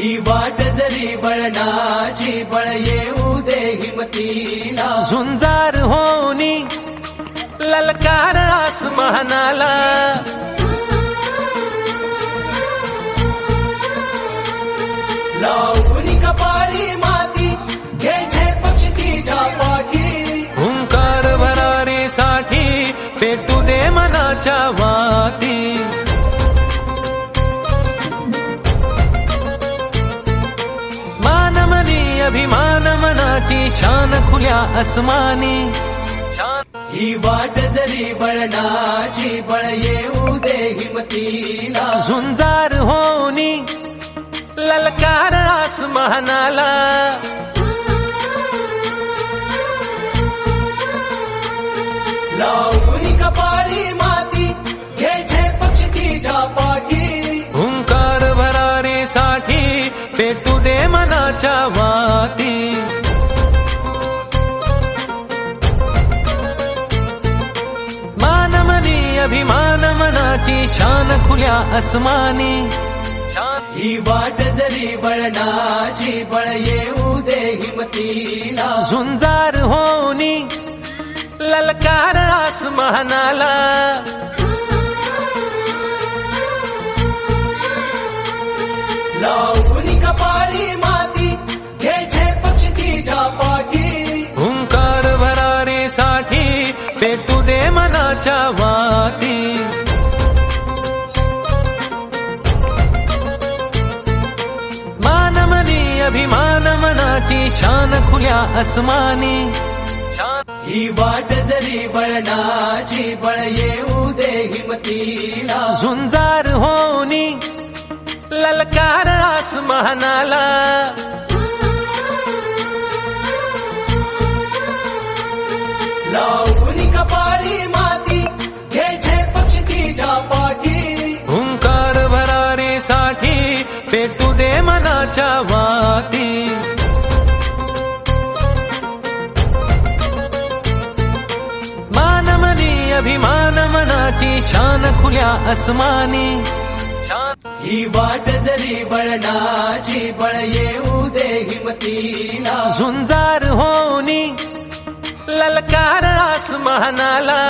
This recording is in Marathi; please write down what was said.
ही वाट जरी बळणाची बळ येऊ दे हिमतीला झुंजार होनी ललकार आसमानाला लावून कपाळी माती घ्यायचे पक्षी तिच्या पाठी हुंकार भरारीसाठी पेटू दे मनाच्या वाती मानमनी अभिमान मनाची शान खुल्या आसमानी ही वाट जरी बळणाची बळ येऊ दे हिमतीला झुंजार होनी ललकार आसमानाला लावून कपाळी माती घ्यायचे पक्षी तिच्या पाठी हुंकार भरारीसाठी पेटू दे मनाच्या वाती मानमनी अभिमान मनाची शान खुल्या आसमानी ही वाट जरी बळणाची बळ येऊ दे हिमतीला झुंजार होनी ललकार आसमानाला लावून कपाळी माती घ्यायचे पक्षी तिच्या पाठी हुंकार भरारीसाठी पेटू दे मनाच्या वाती मानमनी अभिमान मनाची शान खुल्या आसमानी ही वाट जरी बळणाची बळ येऊ दे हिमतीला झुंजार होनी ललकार आसमानाला लावून कपाळी माती घ्यायचे पक्षी तिच्या पाठी हुंकार भरारीसाठी पेटू दे मनाच्या वाती मानमनी अभिमान मनाची शान खुल्या आसमानी ही वाट जरी बळणाची बळ येऊ दे हिमतीला झुंजार होनी ललकार आसमानाला